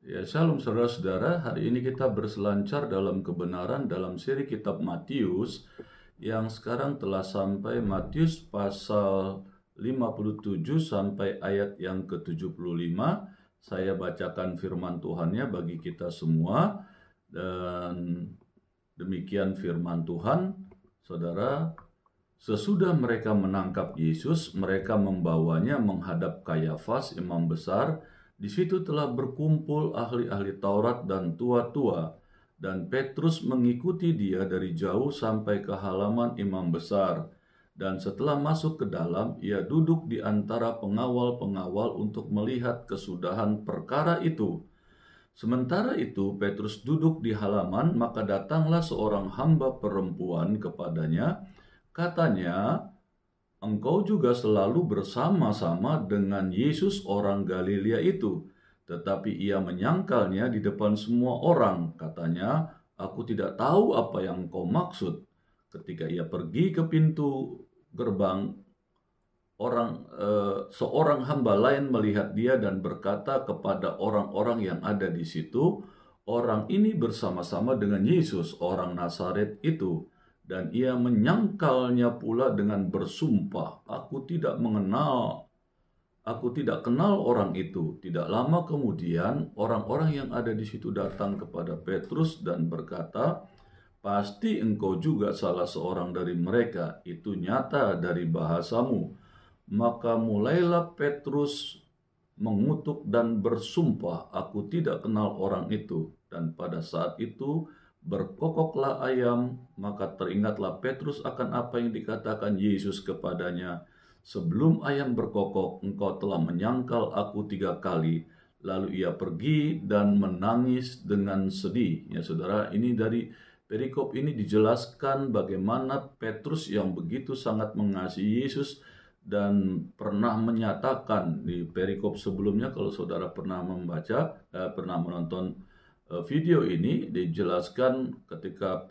Ya, shalom saudara-saudara. Hari ini kita berselancar dalam kebenaran dalam seri kitab Matius yang sekarang telah sampai Matius pasal 57 sampai ayat yang ke-75. Saya bacakan firman Tuhannya bagi kita semua, dan demikian firman Tuhan. Saudara, sesudah mereka menangkap Yesus, mereka membawanya menghadap Kayafas, imam besar. Di situ telah berkumpul ahli-ahli Taurat dan tua-tua, dan Petrus mengikuti dia dari jauh sampai ke halaman imam besar. Dan setelah masuk ke dalam, ia duduk di antara pengawal-pengawal untuk melihat kesudahan perkara itu. Sementara itu, Petrus duduk di halaman, maka datanglah seorang hamba perempuan kepadanya. Katanya, "Engkau juga selalu bersama-sama dengan Yesus orang Galilea itu." Tetapi ia menyangkalnya di depan semua orang. Katanya, "Aku tidak tahu apa yang kau maksud." Ketika ia pergi ke pintu gerbang, seorang hamba lain melihat dia dan berkata kepada orang-orang yang ada di situ, "Orang ini bersama-sama dengan Yesus orang Nazaret itu." Dan ia menyangkalnya pula dengan bersumpah, Aku tidak kenal orang itu." Tidak lama kemudian, orang-orang yang ada di situ datang kepada Petrus dan berkata, "Pasti engkau juga salah seorang dari mereka, itu nyata dari bahasamu." Maka mulailah Petrus mengutuk dan bersumpah, "Aku tidak kenal orang itu." Dan pada saat itu berkokoklah ayam, maka teringatlah Petrus akan apa yang dikatakan Yesus kepadanya, "Sebelum ayam berkokok, engkau telah menyangkal aku 3 kali." Lalu ia pergi dan menangis dengan sedih. Ya saudara, ini dari perikop ini dijelaskan bagaimana Petrus yang begitu sangat mengasihi Yesus dan pernah menyatakan di perikop sebelumnya. Kalau saudara pernah pernah menonton video ini, dijelaskan ketika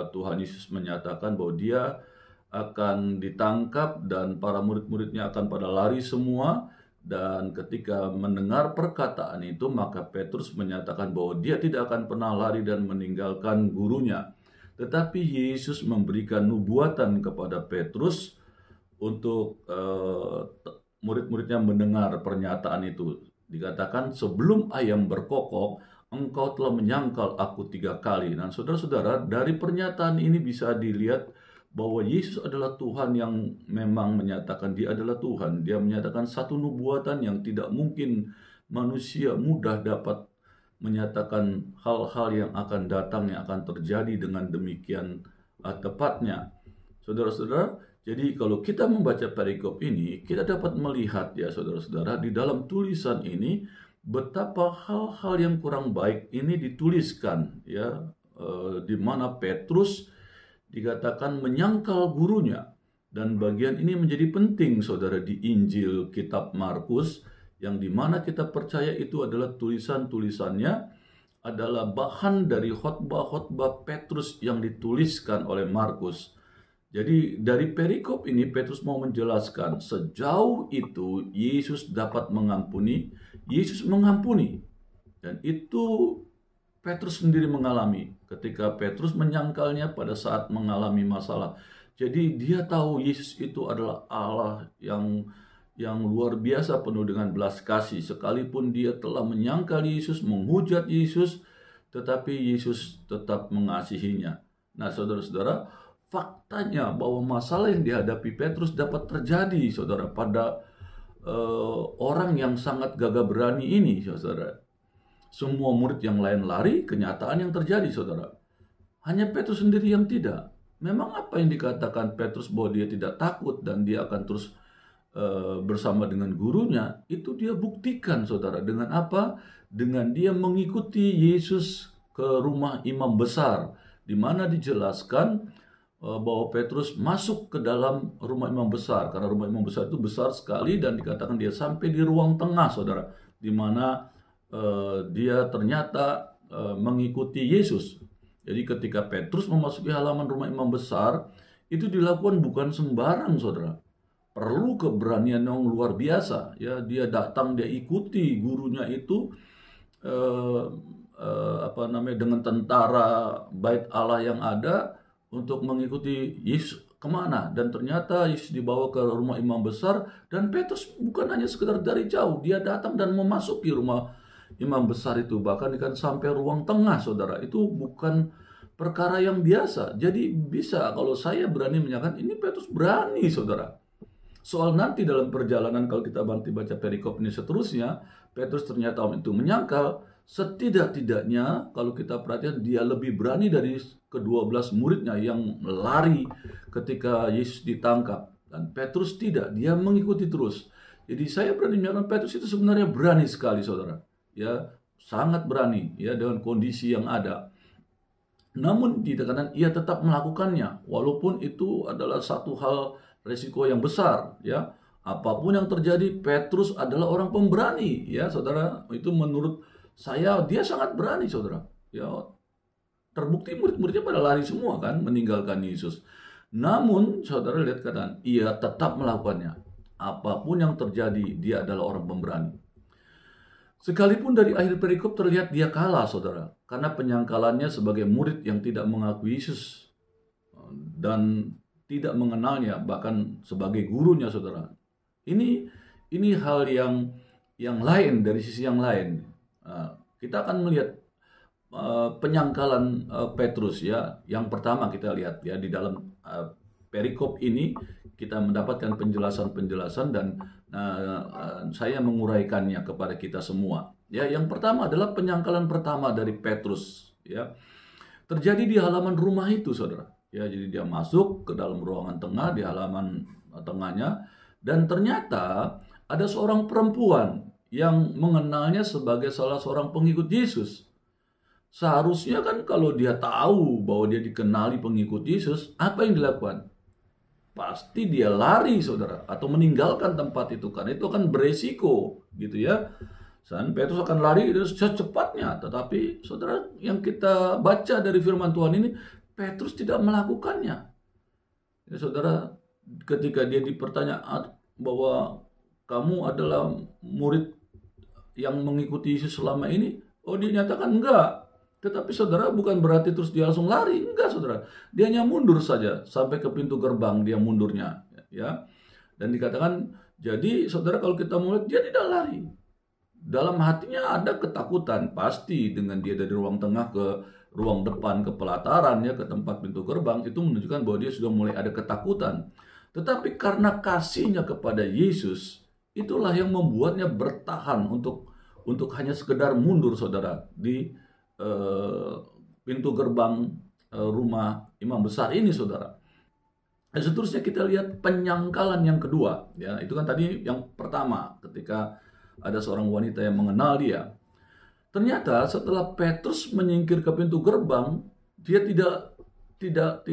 Tuhan Yesus menyatakan bahwa dia akan ditangkap dan para murid-muridnya akan pada lari semua. Dan ketika mendengar perkataan itu, maka Petrus menyatakan bahwa dia tidak akan pernah lari dan meninggalkan gurunya. Tetapi Yesus memberikan nubuatan kepada Petrus untuk murid-muridnya mendengar pernyataan itu. Dikatakan, "Sebelum ayam berkokok, engkau telah menyangkal aku 3 kali." Dan saudara-saudara, dari pernyataan ini bisa dilihat bahwa Yesus adalah Tuhan yang memang menyatakan dia adalah Tuhan. Dia menyatakan satu nubuatan yang tidak mungkin manusia mudah dapat menyatakan hal-hal yang akan datang, yang akan terjadi dengan demikian tepatnya. Saudara-saudara, jadi kalau kita membaca perikop ini, kita dapat melihat ya saudara-saudara, di dalam tulisan ini betapa hal-hal yang kurang baik ini dituliskan ya, di mana Petrus dikatakan menyangkal gurunya. Dan bagian ini menjadi penting saudara di Injil kitab Markus, yang dimana kita percaya itu adalah tulisan-tulisannya adalah bahan dari khotbah-khotbah Petrus yang dituliskan oleh Markus. Jadi dari perikop ini Petrus mau menjelaskan sejauh itu Yesus dapat mengampuni, Yesus mengampuni. Dan itu Petrus sendiri mengalami ketika Petrus menyangkalnya pada saat mengalami masalah. Jadi dia tahu Yesus itu adalah Allah yang luar biasa, penuh dengan belas kasih. Sekalipun dia telah menyangkal Yesus, menghujat Yesus, tetapi Yesus tetap mengasihinya. Nah saudara-saudara, faktanya bahwa masalah yang dihadapi Petrus dapat terjadi saudara pada orang yang sangat gagah berani ini saudara. Semua murid yang lain lari, kenyataan yang terjadi saudara. Hanya Petrus sendiri yang tidak. Memang apa yang dikatakan Petrus bahwa dia tidak takut dan dia akan terus bersama dengan gurunya, itu dia buktikan saudara. Dengan apa? Dengan dia mengikuti Yesus ke rumah imam besar, di mana dijelaskan bahwa Petrus masuk ke dalam rumah imam besar, karena rumah imam besar itu besar sekali, dan dikatakan dia sampai di ruang tengah saudara, di mana dia ternyata mengikuti Yesus. Jadi ketika Petrus memasuki halaman rumah imam besar, itu dilakukan bukan sembarang saudara. Perlu keberanian yang luar biasa ya. Dia datang, dia ikuti gurunya itu eh, dengan tentara bait Allah yang ada untuk mengikuti Yesus kemana. Dan ternyata Yesus dibawa ke rumah imam besar, dan Petrus bukan hanya sekedar dari jauh, dia datang dan memasuki rumah imam besar itu, bahkan kan sampai ruang tengah, saudara. Itu bukan perkara yang biasa. Jadi bisa, kalau saya berani menyatakan ini Petrus berani, saudara. Soal nanti dalam perjalanan kalau kita bantu baca perikop ini seterusnya, Petrus ternyata itu menyangkal, setidak-tidaknya kalau kita perhatikan dia lebih berani dari ke-12 muridnya yang lari ketika Yesus ditangkap. Dan Petrus tidak, dia mengikuti terus. Jadi saya berani menyatakan Petrus itu sebenarnya berani sekali, saudara. Ya, sangat berani ya dengan kondisi yang ada. Namun dikatakan ia tetap melakukannya, walaupun itu adalah satu hal resiko yang besar, ya. Apapun yang terjadi, Petrus adalah orang pemberani, ya, saudara. Itu menurut saya dia sangat berani, saudara. Ya, terbukti murid-muridnya pada lari semua kan, meninggalkan Yesus. Namun, saudara lihat keadaan, ia tetap melakukannya. Apapun yang terjadi, dia adalah orang pemberani. Sekalipun dari akhir perikop terlihat dia kalah, saudara, karena penyangkalannya sebagai murid yang tidak mengakui Yesus dan tidak mengenalnya, bahkan sebagai gurunya, saudara. Ini hal yang lain, dari sisi yang lain. Kita akan melihat penyangkalan Petrus, ya. Yang pertama kita lihat ya di dalam perikop ini kita mendapatkan penjelasan-penjelasan, dan saya menguraikannya kepada kita semua. Ya, yang pertama adalah penyangkalan pertama dari Petrus, ya. Terjadi di halaman rumah itu, saudara. Ya, jadi dia masuk ke dalam ruangan tengah di halaman tengahnya, dan ternyata ada seorang perempuan yang mengenalnya sebagai salah seorang pengikut Yesus. Seharusnya kan kalau dia tahu bahwa dia dikenali pengikut Yesus, apa yang dilakukan? Pasti dia lari, saudara, atau meninggalkan tempat itu, karena itu akan beresiko, gitu ya. Dan Petrus akan lari secepatnya, tetapi saudara, yang kita baca dari firman Tuhan ini, Petrus tidak melakukannya. Ya, saudara, ketika dia dipertanya bahwa kamu adalah murid yang mengikuti Yesus selama ini, dia nyatakan enggak. Tetapi saudara, bukan berarti terus dia langsung lari. Enggak, saudara. Dia hanya mundur saja sampai ke pintu gerbang, dia mundurnya, ya. Dan dikatakan, jadi saudara, kalau kita melihat dia tidak lari. Dalam hatinya ada ketakutan, pasti, dengan dia dari ruang tengah ke ruang depan, ke pelataran, ya, ke tempat pintu gerbang, itu menunjukkan bahwa dia sudah mulai ada ketakutan. Tetapi karena kasihnya kepada Yesus, itulah yang membuatnya bertahan untuk hanya sekedar mundur, saudara, di pintu gerbang rumah imam besar ini, saudara. Dan seterusnya kita lihat penyangkalan yang kedua, ya. Itu kan tadi yang pertama, ketika ada seorang wanita yang mengenal dia. Ternyata setelah Petrus menyingkir ke pintu gerbang, dia tidak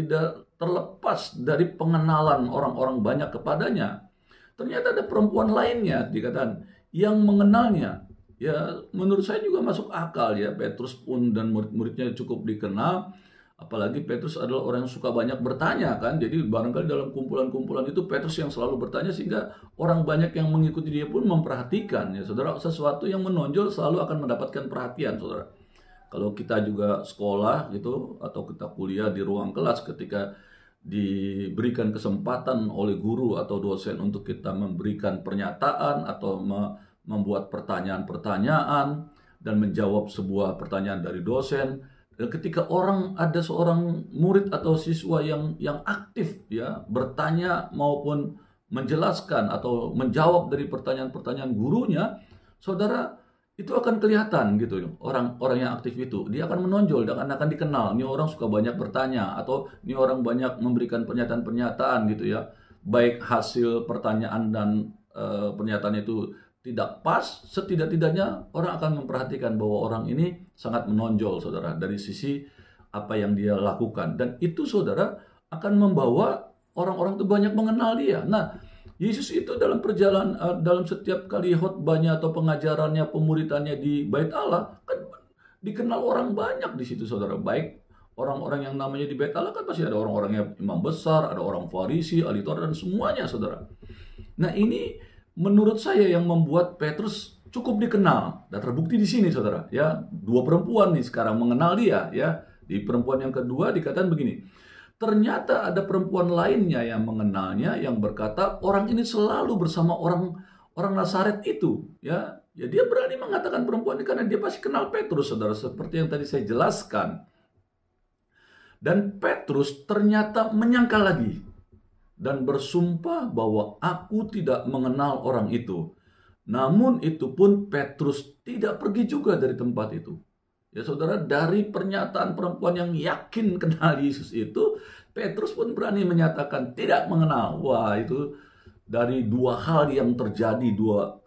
terlepas dari pengenalan orang-orang banyak kepadanya. Ternyata ada perempuan lainnya, dikatakan, yang mengenalnya. Ya, menurut saya juga masuk akal, ya. Petrus pun dan murid-muridnya cukup dikenal. Apalagi Petrus adalah orang yang suka banyak bertanya, kan. Jadi barangkali dalam kumpulan-kumpulan itu Petrus yang selalu bertanya, sehingga orang banyak yang mengikuti dia pun memperhatikan, ya, saudara. Sesuatu yang menonjol selalu akan mendapatkan perhatian, saudara. Kalau kita juga sekolah gitu, atau kita kuliah di ruang kelas, ketika diberikan kesempatan oleh guru atau dosen untuk kita memberikan pernyataan atau membuat pertanyaan-pertanyaan dan menjawab sebuah pertanyaan dari dosen. Dan ketika ada seorang murid atau siswa yang aktif, ya, bertanya maupun menjelaskan atau menjawab dari pertanyaan-pertanyaan gurunya, saudara, itu akan kelihatan gitu. Orang-orang yang aktif itu, dia akan menonjol dan akan dikenal. Ini orang suka banyak bertanya, atau ini orang banyak memberikan pernyataan-pernyataan gitu, ya. Baik hasil pertanyaan dan pernyataan itu tidak pas, setidak-tidaknya orang akan memperhatikan bahwa orang ini sangat menonjol, saudara, dari sisi apa yang dia lakukan. Dan itu, saudara, akan membawa orang-orang itu banyak mengenal dia. Nah, Yesus itu dalam perjalanan, dalam setiap kali khotbahnya atau pengajarannya, pemuridannya di Bait Allah, kan dikenal orang banyak di situ, saudara. Baik orang-orang yang namanya di Bait Allah, kan pasti ada orang-orangnya imam besar, ada orang Farisi, ahli Taurat, dan semuanya, saudara. Nah, ini menurut saya yang membuat Petrus cukup dikenal. Dan terbukti di sini, saudara. Ya, dua perempuan nih sekarang mengenal dia. Ya, di perempuan yang kedua dikatakan begini. Ternyata ada perempuan lainnya yang mengenalnya, yang berkata orang ini selalu bersama orang Nazaret itu. Ya, dia berani mengatakan perempuan ini karena dia pasti kenal Petrus, saudara. Seperti yang tadi saya jelaskan. Dan Petrus ternyata menyangkal lagi dan bersumpah bahwa aku tidak mengenal orang itu. Namun itu pun Petrus tidak pergi juga dari tempat itu. Ya saudara, dari pernyataan perempuan yang yakin kenal Yesus itu, Petrus pun berani menyatakan tidak mengenal. Wah, itu dari dua hal yang terjadi,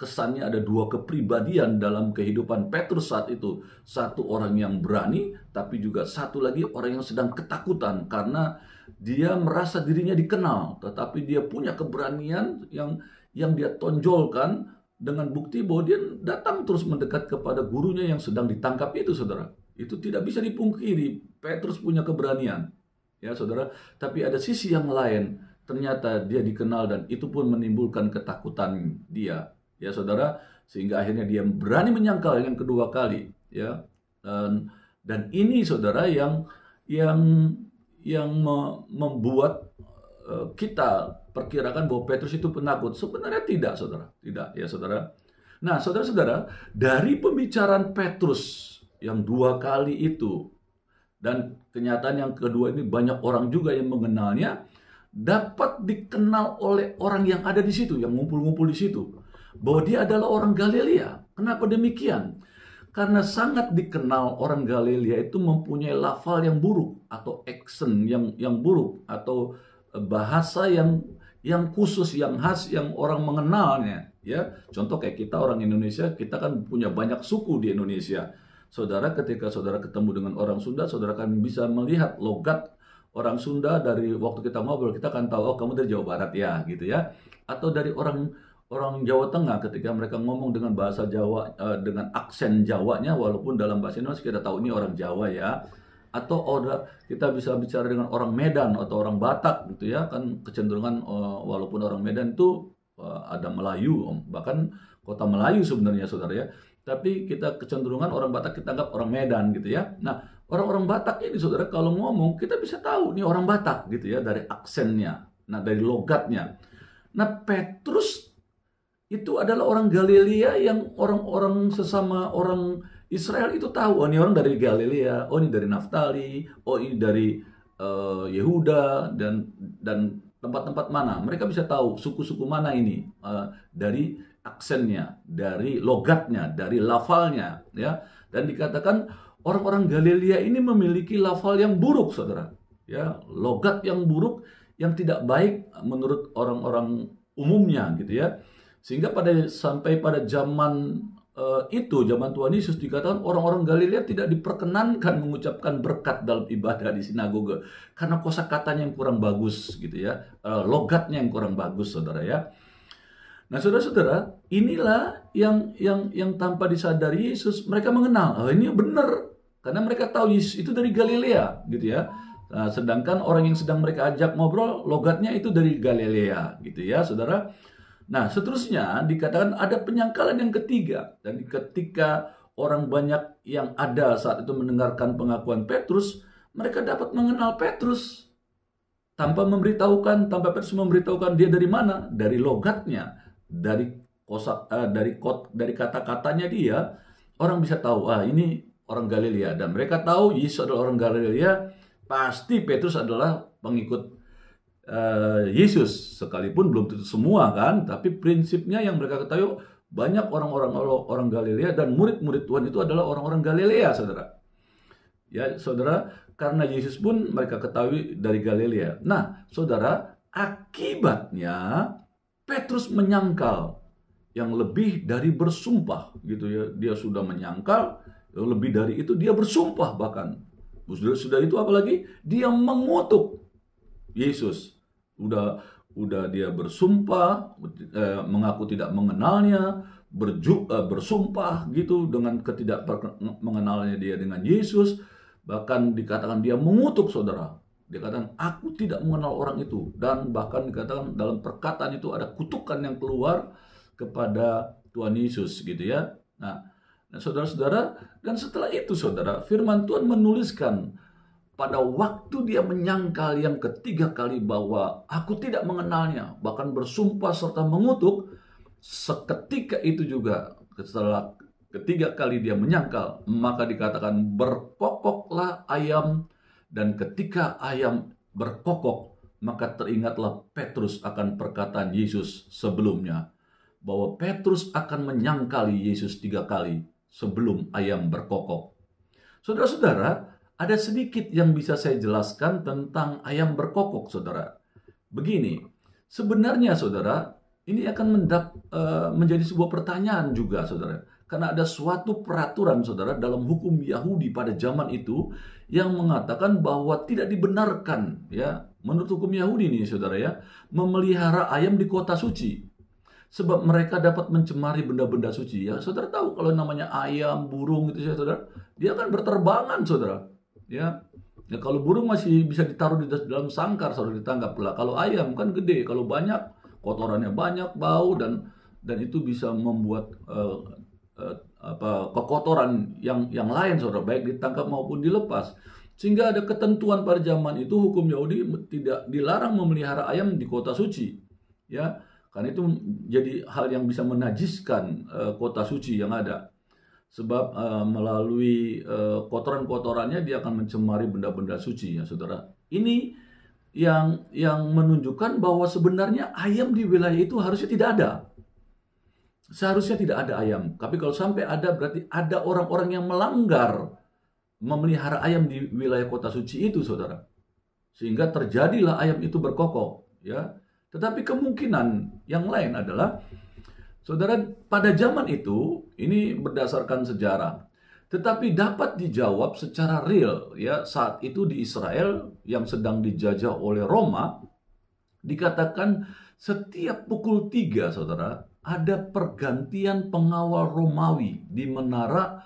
kesannya ada dua kepribadian dalam kehidupan Petrus saat itu. Satu orang yang berani, tapi juga satu lagi orang yang sedang ketakutan karena dia merasa dirinya dikenal, tetapi dia punya keberanian yang dia tonjolkan dengan bukti bahwa dia datang terus mendekat kepada gurunya yang sedang ditangkap itu, saudara. Itu tidak bisa dipungkiri, Petrus punya keberanian. Ya, saudara, tapi ada sisi yang lain. Ternyata dia dikenal dan itu pun menimbulkan ketakutan dia. Ya, saudara, sehingga akhirnya dia berani menyangkal yang kedua kali, ya. Dan ini, saudara, yang membuat kita perkirakan bahwa Petrus itu penakut. Sebenarnya tidak, saudara. Tidak, ya saudara. Nah, saudara-saudara, dari pembicaraan Petrus yang dua kali itu, dan kenyataan yang kedua ini banyak orang juga yang mengenalnya, dapat dikenal oleh orang yang ada di situ, yang ngumpul-ngumpul di situ, bahwa dia adalah orang Galilea. Kenapa demikian? Karena sangat dikenal orang Galilea itu mempunyai lafal yang buruk atau accent yang buruk atau bahasa yang khusus, yang khas, yang orang mengenalnya. Ya, contoh kayak kita orang Indonesia, kita kan punya banyak suku di Indonesia. Saudara, ketika saudara ketemu dengan orang Sunda, saudara kan bisa melihat logat orang Sunda dari waktu kita ngobrol, kita akan tahu, oh kamu dari Jawa Barat ya, gitu ya. Atau dari orang Jawa Tengah ketika mereka ngomong dengan bahasa Jawa, dengan aksen Jawanya, walaupun dalam bahasa Indonesia kita tahu ini orang Jawa ya. Atau kita bisa bicara dengan orang Medan atau orang Batak gitu ya, kan kecenderungan walaupun orang Medan itu ada Melayu, bahkan kota Melayu sebenarnya, saudara ya. Tapi kita kecenderungan orang Batak kita anggap orang Medan gitu ya. Nah, orang-orang Batak ini, saudara, kalau ngomong kita bisa tahu nih orang Batak gitu ya, dari aksennya, nah dari logatnya. Nah, Petrus itu adalah orang Galilea yang orang-orang sesama orang Israel itu tahu, oh ini orang dari Galilea, oh ini dari Naftali, oh ini dari Yehuda dan tempat-tempat mana. Mereka bisa tahu suku-suku mana ini dari aksennya, dari logatnya, dari lafalnya, ya. Dan dikatakan orang-orang Galilea ini memiliki lafal yang buruk, saudara. Ya, logat yang buruk, yang tidak baik menurut orang-orang umumnya, gitu ya. Sehingga sampai pada zaman itu, zaman Tuhan Yesus, dikatakan orang-orang Galilea tidak diperkenankan mengucapkan berkat dalam ibadah di sinagoge karena kosakatanya yang kurang bagus, gitu ya. Logatnya yang kurang bagus, saudara ya. Nah, saudara-saudara, inilah yang tanpa disadari Yesus, mereka mengenal, oh ini benar, karena mereka tahu Yesus itu dari Galilea, gitu ya. Nah, sedangkan orang yang sedang mereka ajak ngobrol, logatnya itu dari Galilea, gitu ya, saudara. Nah, seterusnya dikatakan ada penyangkalan yang ketiga, dan ketika orang banyak yang ada saat itu mendengarkan pengakuan Petrus, mereka dapat mengenal Petrus tanpa Petrus memberitahukan dia dari mana, dari logatnya. Dari kata-katanya dia, orang bisa tahu, ini orang Galilea. Dan mereka tahu Yesus adalah orang Galilea, pasti Petrus adalah pengikut Yesus. Sekalipun belum tentu semua kan, tapi prinsipnya yang mereka ketahui, banyak orang Galilea dan murid-murid Tuhan itu adalah orang-orang Galilea, saudara. Ya, saudara, karena Yesus pun mereka ketahui dari Galilea. Nah, saudara, akibatnya Petrus menyangkal yang lebih dari bersumpah, gitu ya. Dia sudah menyangkal, lebih dari itu dia bersumpah bahkan. Sudah itu apalagi dia mengutuk Yesus. Udah dia bersumpah, mengaku tidak mengenalnya, bersumpah gitu dengan mengenalnya dia dengan Yesus. Bahkan dikatakan dia mengutuk, saudara. Dikatakan, aku tidak mengenal orang itu. Dan bahkan dikatakan dalam perkataan itu ada kutukan yang keluar kepada Tuhan Yesus gitu ya. Nah, saudara-saudara, dan setelah itu saudara, firman Tuhan menuliskan pada waktu dia menyangkal yang ketiga kali bahwa aku tidak mengenalnya, bahkan bersumpah serta mengutuk, seketika itu juga setelah ketiga kali dia menyangkal, maka dikatakan berkokoklah ayam, dan ketika ayam berkokok, maka teringatlah Petrus akan perkataan Yesus sebelumnya, bahwa Petrus akan menyangkali Yesus 3 kali sebelum ayam berkokok. Saudara-saudara, ada sedikit yang bisa saya jelaskan tentang ayam berkokok, saudara. Begini, sebenarnya saudara, ini akan menjadi sebuah pertanyaan juga, saudara. Karena ada suatu peraturan, saudara, dalam hukum Yahudi pada zaman itu yang mengatakan bahwa tidak dibenarkan, ya, menurut hukum Yahudi nih, saudara ya, memelihara ayam di kota suci. Sebab mereka dapat mencemari benda-benda suci. Ya, saudara tahu kalau namanya ayam, burung itu ya, saudara, dia akan berterbangan, saudara. Ya, kalau burung masih bisa ditaruh di dalam sangkar, saudara, ditangkap lah. Kalau ayam kan gede, kalau banyak kotorannya banyak, bau, dan itu bisa membuat kekotoran yang lain, saudara, baik ditangkap maupun dilepas. Sehingga ada ketentuan pada zaman itu, hukum Yahudi tidak dilarang memelihara ayam di kota suci, ya, karena itu jadi hal yang bisa menajiskan kota suci yang ada. Sebab melalui kotoran-kotorannya dia akan mencemari benda-benda suci, ya saudara. Ini yang menunjukkan bahwa sebenarnya ayam di wilayah itu harusnya tidak ada. Seharusnya tidak ada ayam. Tapi kalau sampai ada, berarti ada orang-orang yang melanggar memelihara ayam di wilayah kota suci itu, saudara. Sehingga terjadilah ayam itu berkokok, ya. Tetapi kemungkinan yang lain adalah, saudara, pada zaman itu, ini berdasarkan sejarah, tetapi dapat dijawab secara real, ya, saat itu di Israel yang sedang dijajah oleh Roma, dikatakan setiap pukul 3, saudara, ada pergantian pengawal Romawi di Menara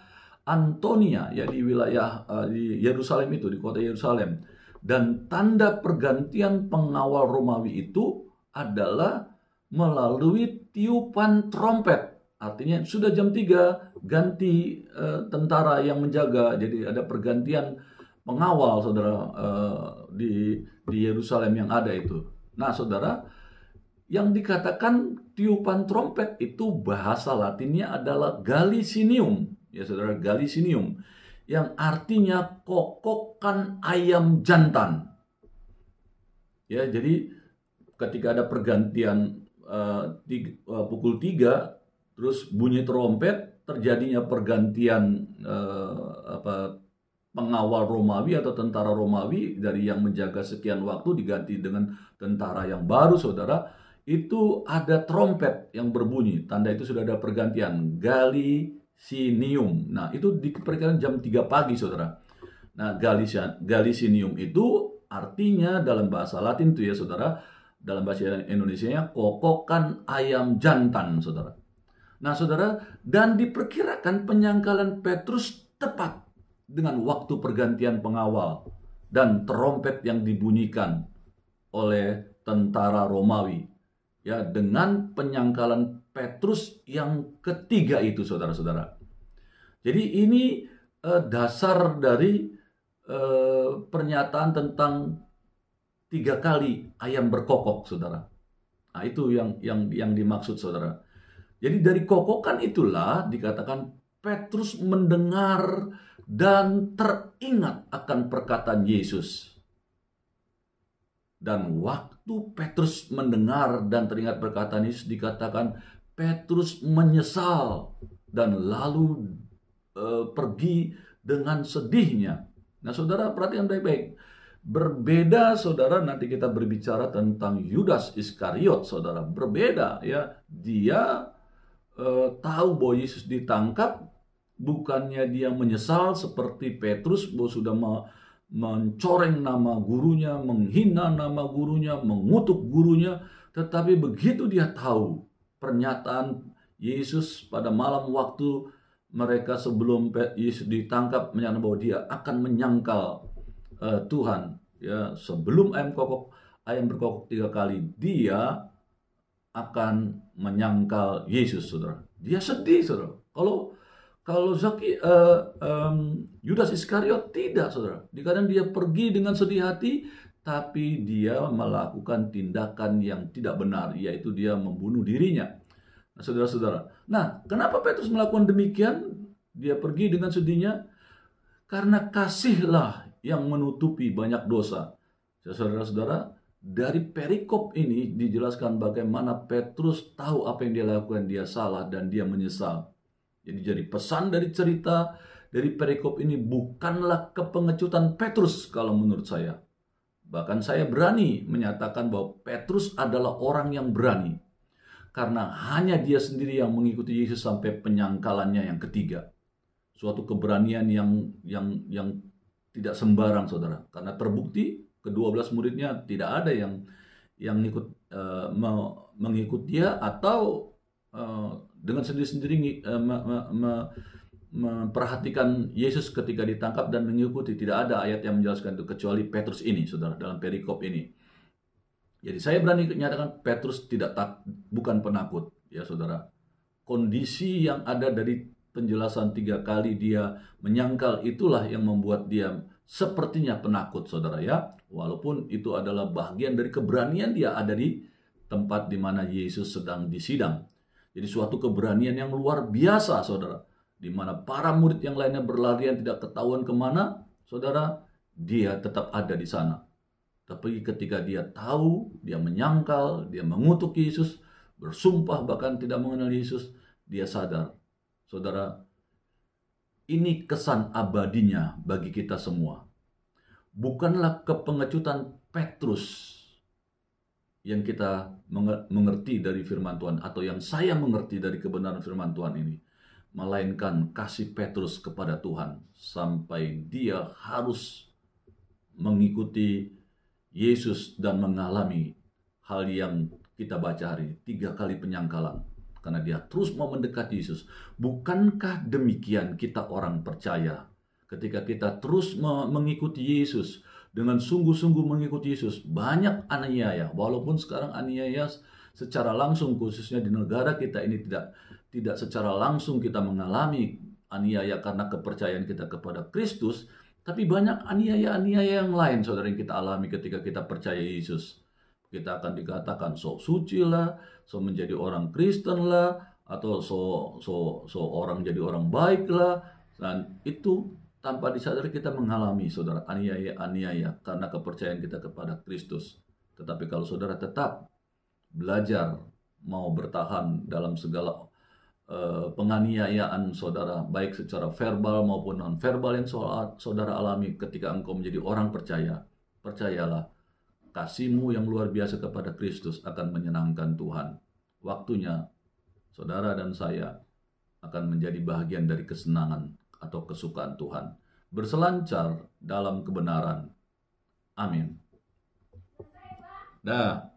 Antonia, ya, di wilayah di Yerusalem itu, di kota Yerusalem. Dan tanda pergantian pengawal Romawi itu adalah melalui tiupan trompet. Artinya sudah jam 3 ganti tentara yang menjaga. Jadi ada pergantian pengawal, saudara, di Yerusalem yang ada itu. Nah, saudara, yang dikatakan tiupan trompet itu bahasa Latinnya adalah Gallicinium, ya saudara, Gallicinium, yang artinya kokokan ayam jantan. Ya, jadi ketika ada pergantian pukul 3, terus bunyi trompet, terjadinya pergantian pengawal Romawi atau tentara Romawi dari yang menjaga sekian waktu diganti dengan tentara yang baru, saudara. Itu ada trompet yang berbunyi, tanda itu sudah ada pergantian, Gallicinium. Nah, itu diperkirakan jam 3 pagi, saudara. Nah, Gallicinium itu artinya dalam bahasa Latin itu, ya saudara, dalam bahasa Indonesianya kokokan ayam jantan, saudara. Nah, saudara, dan diperkirakan penyangkalan Petrus tepat dengan waktu pergantian pengawal dan trompet yang dibunyikan oleh tentara Romawi. Ya, dengan penyangkalan Petrus yang ketiga itu, saudara-saudara. Jadi ini dasar dari pernyataan tentang 3 kali ayam berkokok, saudara. Nah, itu yang dimaksud, saudara. Jadi dari kokokan itulah dikatakan Petrus mendengar dan teringat akan perkataan Yesus. Dan waktu Petrus mendengar dan teringat perkataan Yesus, dikatakan Petrus menyesal dan lalu pergi dengan sedihnya. Nah, saudara, perhatikan baik-baik. Berbeda, saudara, nanti kita berbicara tentang Yudas Iskariot, saudara. Berbeda, ya. Dia tahu bahwa Yesus ditangkap, bukannya dia menyesal seperti Petrus bahwa sudah mencoreng nama gurunya, menghina nama gurunya, mengutuk gurunya. Tetapi begitu dia tahu pernyataan Yesus pada malam waktu mereka sebelum Yesus ditangkap, menyatakan bahwa dia akan menyangkal Tuhan, ya, sebelum ayam berkokok 3 kali, dia akan menyangkal Yesus, saudara. Dia sedih, saudara. Kalau Yudas Iskariot tidak, saudara. Kadang dia pergi dengan sedih hati, tapi dia melakukan tindakan yang tidak benar, yaitu dia membunuh dirinya. Nah, saudara-saudara. Nah, kenapa Petrus melakukan demikian? Dia pergi dengan sedihnya karena kasihlah yang menutupi banyak dosa. Saudara-saudara, dari perikop ini dijelaskan bagaimana Petrus tahu apa yang dia lakukan, dia salah dan dia menyesal. Jadi pesan dari cerita dari perikop ini bukanlah kepengecutan Petrus kalau menurut saya. Bahkan saya berani menyatakan bahwa Petrus adalah orang yang berani. Karena hanya dia sendiri yang mengikuti Yesus sampai penyangkalannya yang ketiga. Suatu keberanian yang tidak sembarang, saudara. Karena terbukti ke-12 muridnya tidak ada yang mengikut dia atau dengan sendiri-sendiri memperhatikan Yesus ketika ditangkap dan mengikuti. Tidak ada ayat yang menjelaskan itu kecuali Petrus ini, saudara, dalam perikop ini. Jadi saya berani menyatakan Petrus bukan penakut, ya saudara. Kondisi yang ada dari penjelasan 3 kali dia menyangkal itulah yang membuat dia sepertinya penakut, saudara, ya. Walaupun itu adalah bagian dari keberanian dia ada di tempat di mana Yesus sedang disidang. Jadi suatu keberanian yang luar biasa, saudara. Di mana para murid yang lainnya berlarian tidak ketahuan kemana, saudara, dia tetap ada di sana. Tapi ketika dia tahu, dia menyangkal, dia mengutuk Yesus, bersumpah bahkan tidak mengenal Yesus, dia sadar. Saudara, ini kesan abadinya bagi kita semua. Bukanlah kepengecutan Petrus yang kita mengerti dari firman Tuhan, atau yang saya mengerti dari kebenaran firman Tuhan ini, melainkan kasih Petrus kepada Tuhan sampai dia harus mengikuti Yesus dan mengalami hal yang kita baca hari 3 kali penyangkalan karena dia terus mau mendekati Yesus. Bukankah demikian kita orang percaya ketika kita terus mengikuti Yesus, dengan sungguh-sungguh mengikuti Yesus? Banyak aniaya, walaupun sekarang aniaya secara langsung, khususnya di negara kita ini tidak secara langsung kita mengalami aniaya karena kepercayaan kita kepada Kristus, tapi banyak aniaya-aniaya yang lain, saudara, yang kita alami ketika kita percaya Yesus. Kita akan dikatakan sok suci lah, so menjadi orang Kristen lah, atau so orang jadi orang baik lah. Dan itu tanpa disadari kita mengalami, saudara, aniaya-aniaya karena kepercayaan kita kepada Kristus. Tetapi kalau saudara tetap belajar mau bertahan dalam segala penganiayaan saudara, baik secara verbal maupun non-verbal yang saudara alami ketika engkau menjadi orang percaya, percayalah, kasihmu yang luar biasa kepada Kristus akan menyenangkan Tuhan. Waktunya saudara dan saya akan menjadi bagian dari kesenangan atau kesukaan Tuhan, berselancar dalam kebenaran. Amin. Dah.